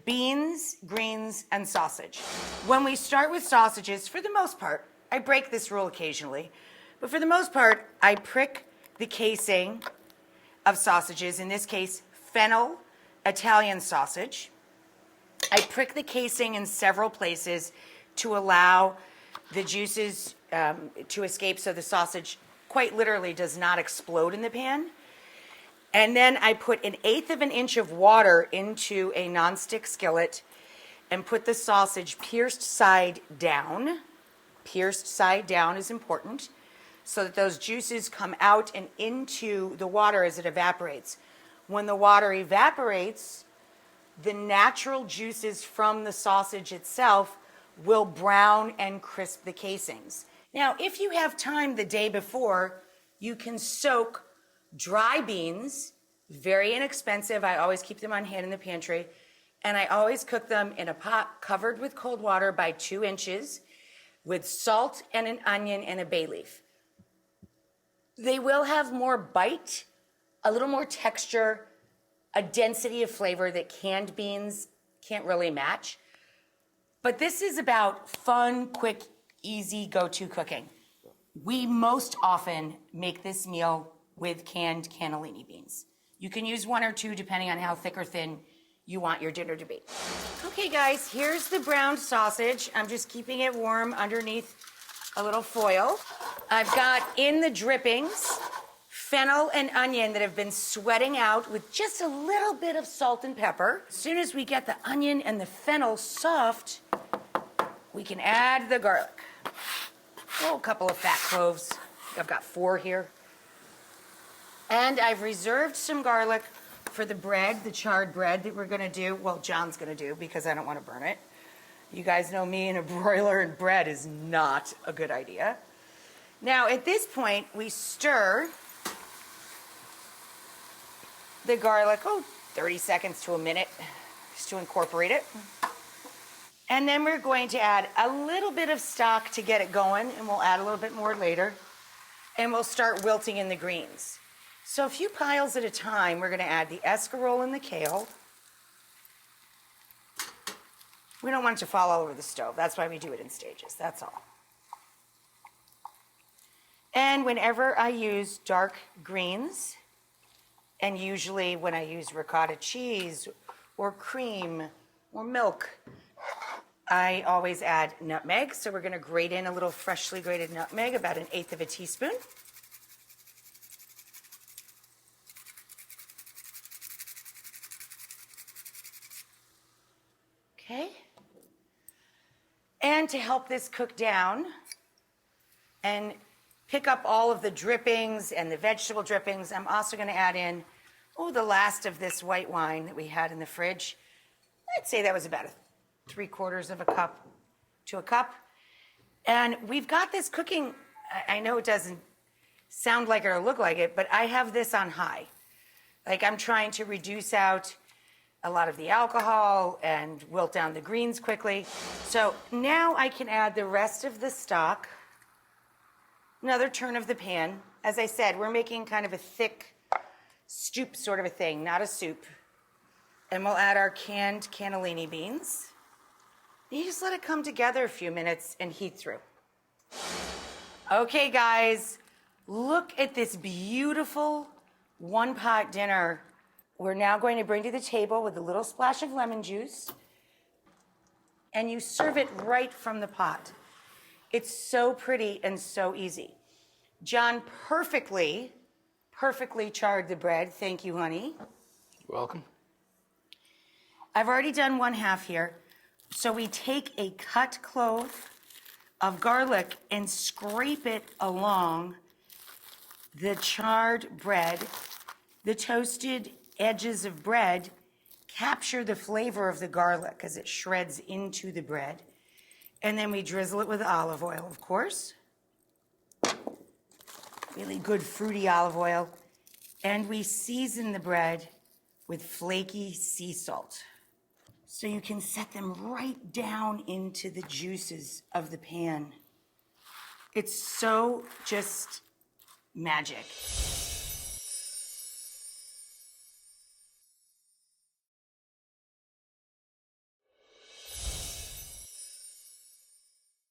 beans, greens, and sausage. When we start with sausages, for the most part, I break this rule occasionally, but for the most part, I prick the casing of sausages, in this case, fennel Italian sausage. I prick the casing in several places to allow the juices to escape so the sausage quite literally does not explode in the pan. And then I put 1/8 of an inch of water into a nonstick skillet and put the sausage pierced side down. Pierced side down is important so that those juices come out and into the water as it evaporates. When the water evaporates, the natural juices from the sausage itself will brown and crisp the casings. Now, if you have time the day before, you can soak dry beans, very inexpensive. I always keep them on hand in the pantry. And I always cook them in a pot covered with cold water by 2 inches with salt and an onion and a bay leaf. They will have more bite, a little more texture, a density of flavor that canned beans can't really match. But this is about fun, quick, easy go-to cooking. We most often make this meal with canned cannellini beans. You can use 1 or 2 depending on how thick or thin you want your dinner to be. Okay guys, here's the browned sausage. I'm just keeping it warm underneath a little foil. I've got in the drippings fennel and onion that have been sweating out with just a little bit of salt and pepper. As soon as we get the onion and the fennel soft, we can add the garlic. Oh, a couple of fat cloves. I've got 4 here. And I've reserved some garlic for the bread, the charred bread that we're gonna do. Well, John's gonna do because I don't wanna burn it. You guys know me and a broiler and bread is not a good idea. Now, at this point, we stir the garlic, 30 seconds to a minute, just to incorporate it. And then we're going to add a little bit of stock to get it going, and we'll add a little bit more later. And we'll start wilting in the greens. So a few piles at a time, we're gonna add the escarole and the kale. We don't want it to fall all over the stove. That's why we do it in stages, that's all. And whenever I use dark greens, and usually when I use ricotta cheese or cream or milk, I always add nutmeg. So we're gonna grate in a little freshly grated nutmeg, about 1/8 of a teaspoon. Okay. And to help this cook down and pick up all of the drippings and the vegetable drippings, I'm also gonna add in, the last of this white wine that we had in the fridge. I'd say that was about 3/4 of a cup to a cup. And we've got this cooking, I know it doesn't sound like it or look like it, but I have this on high. Like I'm trying to reduce out a lot of the alcohol and wilt down the greens quickly. So now I can add the rest of the stock. Another turn of the pan. As I said, we're making kind of a thick stew sort of a thing, not a soup. And we'll add our canned cannellini beans. You just let it come together a few minutes and heat through. Okay, guys, look at this beautiful one-pot dinner. We're now going to bring to the table with a little splash of lemon juice, and you serve it right from the pot. It's so pretty and so easy. John perfectly charred the bread. Thank you, honey. You're welcome. I've already done 1/2 here. So we take a cut clove of garlic and scrape it along the charred bread. The toasted edges of bread capture the flavor of the garlic as it shreds into the bread. And then we drizzle it with olive oil, of course. Really good fruity olive oil. And we season the bread with flaky sea salt. So you can set them right down into the juices of the pan. It's so just magic.